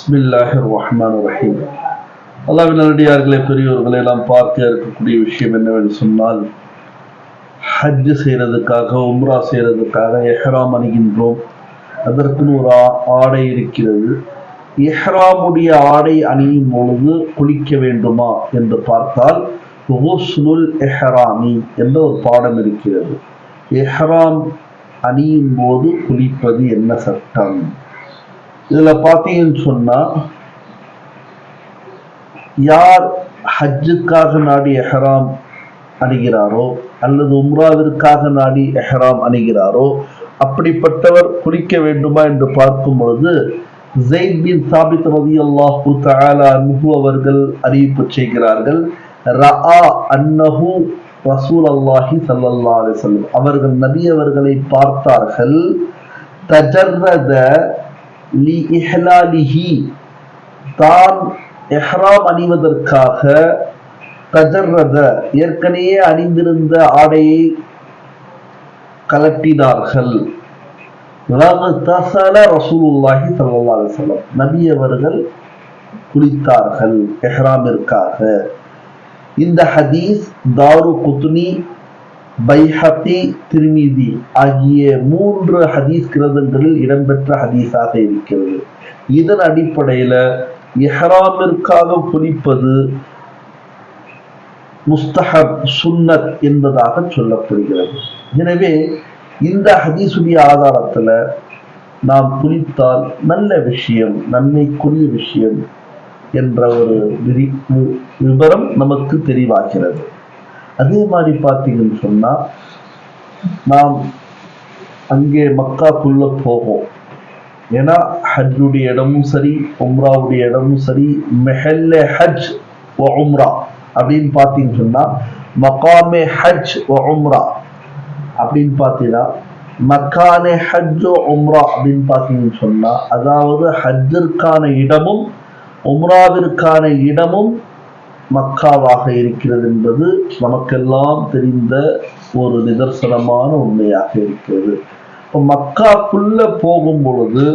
பிஸ்மில்லாஹிர் ரஹ்மானிர் ரஹீம். அல்லாஹ்வின் நல்லடியார்களே, பெரியோர்களே, நாம் பார்க்க இருக்கக்கூடிய விஷயம் என்னவென்று சொன்னால், ஹஜ் செய்யறதுக்காக, உம்ரா செய்யறதுக்காக எஹ்ராம் அணிகின்றோம். அதற்குன்னு ஒரு ஆடை இருக்கிறது. எஹ்ராமுடைய ஆடை அணியும் பொழுது குளிக்க வேண்டுமா என்று பார்த்தால், குஸ்லுல் எஹ்ராமி என்ற ஒரு பாடம் இருக்கிறது. எஹ்ராம் அணியும் போது குளிப்பது என்ன சட்டம்? இதுல பார்த்தீங்கன்னு சொன்னா, யார் ஹஜ்ஜுக்காக நாடி எஹ்ராம் அணிகிறாரோ அல்லது உம்ராவிற்காக நாடி எஹ்ராம் அணிகிறாரோ அப்படிப்பட்டவர் குளிக்க வேண்டுமா என்று பார்க்கும் பொழுது, ஸைத் பின் சாபித் ரலியல்லாஹு தஆலா அன்ஹு அவர்கள் அறிவிப்பு செய்கிறார்கள், ரஆ அன்னஹு ரசூலுல்லாஹி ஸல்லல்லாஹு அலைஹி வஸல்லம், அவர்கள் நபி அவர்களை பார்த்தார்கள். தஜர்ரத லி இஹ்லாலிஹி, தான் எஹ்ராம் அணிவதற்காக தஜர்ரத, ஏற்கனவே அணிந்திருந்த ஆடையை கலட்டினார்கள். ரசூலுல்லாஹி ஸல்லல்லாஹு அலைஹி வஸல்லம், நபி அவர்கள் குளித்தார்கள் எஹ்ராமிற்காக. இந்த ஹதீஸ் தாரு குத்னி, பைஹகி, திர்மிதி ஆகிய 3 ஹதீஸ் கிரந்தங்களில் இடம்பெற்ற ஹதீஸாக இருக்கிறது. இதன் அடிப்படையில் இஹ்ராமிற்காக குளிப்பது முஸ்தஹப், சுன்னத் என்பதாக சொல்லப்படுகிறது. எனவே இந்த ஹதீஸுடைய ஆதாரத்தில் நாம் குளித்தால் நல்ல விஷயம், நன்மைக்குரிய விஷயம் என்ற ஒரு விவரம் நமக்கு தெளிவாகிறது. அதே மாதிரி பார்த்தீங்கன்னு சொன்னா, நாம் அங்கே மக்காக்குள்ள போகும். ஏன்னா ஹஜ்ஜுடைய இடமும் சரி, உம்ராவுடைய இடமும் சரி, மெஹல்ல ஹஜ் வ உம்ரா அப்படின்னு பார்த்தீங்கன்னு சொன்னா, மகாமே ஹஜ் வ உம்ரா அப்படின்னு பார்த்தீங்கன்னா, மக்கானே ஹஜ் உம்ரா அப்படின்னு பார்த்தீங்கன்னு சொன்னா, அதாவது ஹஜ்ஜிற்கான இடமும் உம்ராவிற்கான இடமும் மக்காவாக இருக்கிறது என்பது நமக்கெல்லாம் தெரிந்த ஒரு நிதர்சனமான உண்மையாக இருக்கிறது. இப்போ மக்காக்குள்ள போகும் பொழுது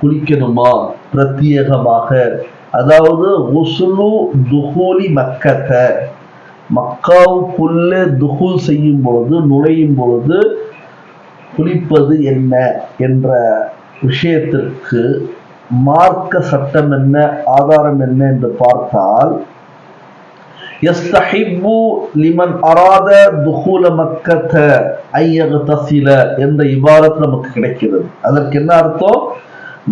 குளிக்கணுமா பிரத்யேகமாக? அதாவது உஸ்லு துஹூலி மக்கத்த, மக்காவுக்குள்ள துஹூல் செய்யும் பொழுது, நுழையும் பொழுது குளிப்பது என்ன என்ற விஷயத்திற்கு மார்க்க சட்டம் என்ன, ஆதாரம் என்ன என்று பார்த்தால், யஸ்தஹிப்பு லிமன் அராத துஹூல மக்கத்த ஐயக்தஸில என்ற இபாரத் நமக்கு கிடைக்கிறது. அதற்கு என்ன அர்த்தம்?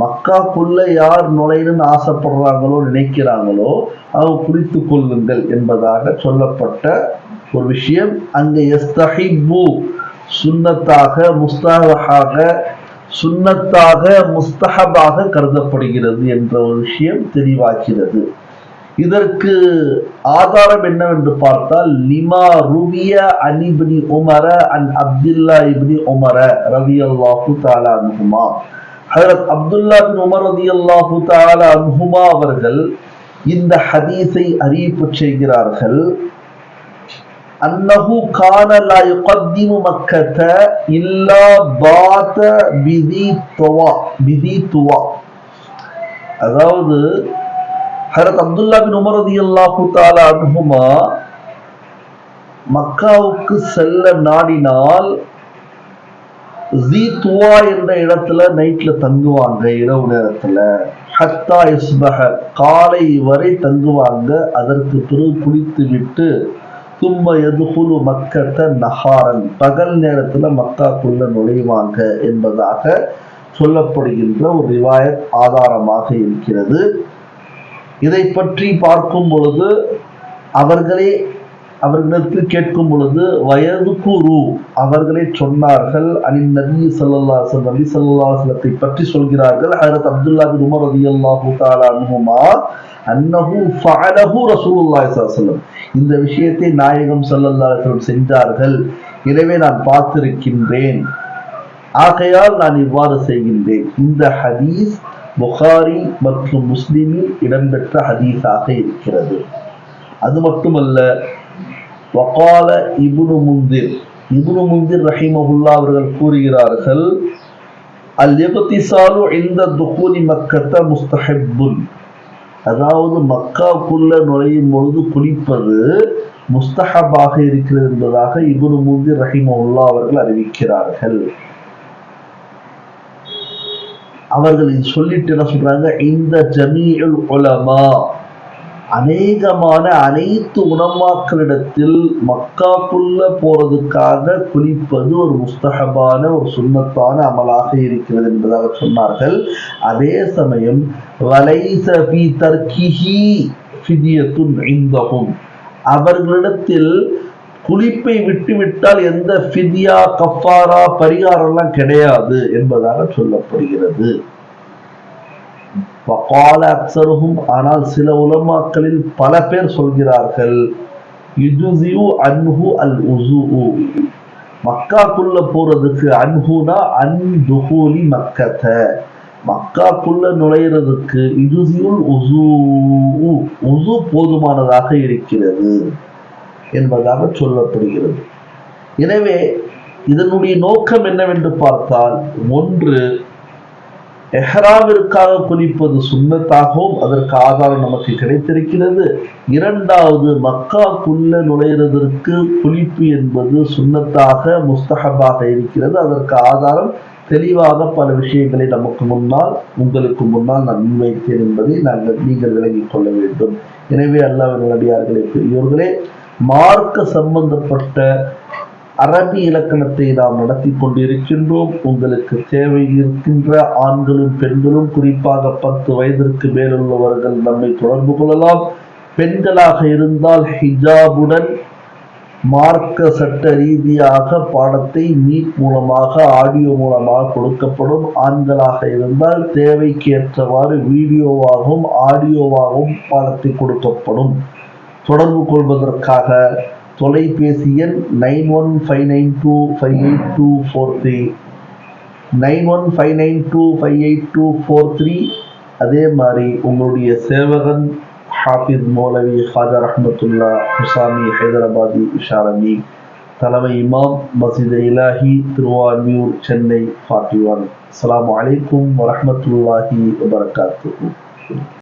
மக்காக்குள்ள யார் நுழையணும்னு ஆசைப்படுறாங்களோ, நினைக்கிறாங்களோ, அவங்க குளித்துக் கொள்ளுங்கள் என்பதாக சொல்லப்பட்ட ஒரு விஷயம். அங்கே யஸ்தஹிப்பு சுன்னத்தாக, முஸ்தஹபாக, சுன்னத்தாக முஸ்தஹபாக கருதப்படுகிறது என்ற ஒரு விஷயம் தெளிவாகிறது. இதற்கு ஆதாரம் என்னவென்று பார்த்தால், லிமா ருவிய an ibn உமர an Abdullah ibn உமர ரலியல்லாஹு தஆலா அன்ஹுமா, ஹஜ்ரத் அப்துல்லா பின் உமர் ரலியல்லாஹு தஆலா அன்ஹுமா அவர்கள் இந்த ஹதீஸை அறிவிப்பு செய்கிறார்கள். அன்னஹு கான லா யுகத்திமு மக்கத இல்லா பாத பிதி துவா, அதாவது ஹஜ்ரத் அப்துல்லா பின் உமர் ரலியல்லாஹு தஆலா அன்ஹுமா மக்காவுக்கு செல்ல நாடினால் ஜீத்துவா என்ற இடத்துல நைட்ல தங்குவாங்க, இரவு நேரத்துல. ஹத்தா இஸ்பஹ, காலை வரை தங்குவாங்க. அதற்கு பிறகு குளித்து விட்டு தும்ம யதுகுலு மக்கத்த நஹாரன், பகல் நேரத்துல மக்காக்குள்ள நுழைவாங்க என்பதாக சொல்லப்படுகின்ற ஒரு ரிவாயத் ஆதாரமாக இருக்கிறது. இதை பற்றி பார்க்கும் பொழுது, அவர்களிடத்தில் கேட்கும் பொழுது, வயது குரு, அவர்களே சொன்னார்கள், அனின் நபி ஸல்லல்லாஹு அலைஹி வஸல்லம், நபி ஸல்லல்லாஹு அலைஹி வஸல்லத்தை பற்றி சொல்கிறார்கள். ஹஜ்ரத் அப்துல்லா பின் உமர் ரலியல்லாஹு தஆலா அன்ஹுமா அன்னஹு ஃபஅலஹு ரசூலுல்லாஹி ஸல்லல்லாஹு அலைஹி வஸல்லம், இந்த விஷயத்தை நாயகம் ஸல்லல்லாஹு அலைஹி வஸல்லம் செஞ்சார்கள், எனவே நான் பார்த்திருக்கின்றேன், ஆகையால் நான் இவ்வாறு செய்கின்றேன். இந்த ஹதீஸ் புகாரி மற்றும் முஸ்லிமில் இடம்பெற்ற ஹதீஸாக இருக்கிறது. அது மட்டுமல்ல, வகால இப்னு முந்திர் ரஹிமஹுல்லா அவர்கள் கூறுகிறார்கள், அல் இக்திசாலு இன்த துஹூலி மக்கத்த முஸ்தஹப்புன், அதாவது மக்காவுக்குள்ள நுழையும் பொழுது குளிப்பது முஸ்தஹபாக இருக்கிறது என்பதாக இப்னு முன்திர் ரஹிமஹுல்லாஹ் அவர்கள் அறிவிக்கிறார்கள். அவர்கள் இது சொல்லிட்டு என்ன சொல்றாங்க, இந்த ஜமீஉல் உலமா, அநேகமான அனைத்து உலமாக்களிடத்தில் மக்காக்குள்ள போறதுக்காக குளிப்பது ஒரு முஸ்தஹபான ஒரு சுன்னத்தான அமலாக இருக்கிறது என்பதாக சொன்னார்கள். அதே சமயம் வலைஸ ஃபீ தர்கிஹி ஃபித்யத்துன் இந்தஹும், அவர்களிடத்தில் குளிப்பை விட்டுவிட்டால் எந்த ஃபித்யா கஃபாரா பரிகாரம்லாம் கிடையாது என்பதாக சொல்லப்படுகிறது. வகால அக்ஸருஹும், ஆனால் சில உலமாக்களில் பல பேர் சொல்கிறார்கள், யுஜ்ஸிஉ அன்ஹு அல் உஸூஉ, மக்காக்குள்ள போறதுக்கு அன்ஹுனா அன் துஹூலி மக்கத, மக்காக்குள்ள நுழையிறதுக்கு யுஜ்ஸிஉல் உஸூஉ, உஸு போதுமானதாக இருக்கிறது என்பதாக சொல்லப்படுகிறது. எனவே இதனுடைய நோக்கம் என்னவென்று பார்த்தால், ஒன்று எஹ்ராமிற்காக குளிப்பது சுன்னத்தாகவும் அதற்கு ஆதாரம் நமக்கு கிடைத்திருக்கிறது. இரண்டாவது, மக்காக்குள்ள நுழையிறதற்கு குளிப்பு என்பது சுன்னத்தாக முஸ்தஹபாக இருக்கிறது. அதற்கு ஆதாரம் தெளிவாக பல விஷயங்களை நமக்கு முன்னால் உங்களுக்கு முன்னால் நான் முன்வைத்தேன் என்பதை நீங்கள் விளங்கிக் கொள்ள வேண்டும். எனவே அல்லாஹ்வின் நல்லடியார்களே, பெரியோர்களே, மார்க்க சம்பந்தப்பட்ட அரபி இலக்கணத்தை நாம் நடத்தி கொண்டிருக்கின்றோம். உங்களுக்கு தேவை இருக்கின்ற ஆண்களும் பெண்களும், குறிப்பாக 10 வயதிற்கு மேலுள்ளவர்கள் நம்மை தொடர்பு கொள்ளலாம். பெண்களாக இருந்தால் ஹிஜாபுடன் மார்க்க சட்ட ரீதியாக பாடத்தை மீட் மூலமாக, ஆடியோ மூலமாக கொடுக்கப்படும். ஆண்களாக இருந்தால் தேவைக்கு ஏற்றவாறு வீடியோவாகவும் ஆடியோவாகவும் பாடத்தை கொடுக்கப்படும். தொடர்பு கொள்வதற்காக தொலைபேசி எண் 9159258243, 9159258243. அதே மாதிரி உங்களுடைய சேவகன் ஹாஃபிஸ் மௌலவி ஹாஜா ரஹ்மத்துல்லா ஹுசாமி ஹைதராபாதி இஷாரமி, தலைமை இமாம் மஸ்ஜித் இலாஹி திருவான்மியூர் சென்னை 41. அஸ்ஸலாமு அலைக்கும் வரஹ்மத்துல்லாஹி வபரகாத்துஹு.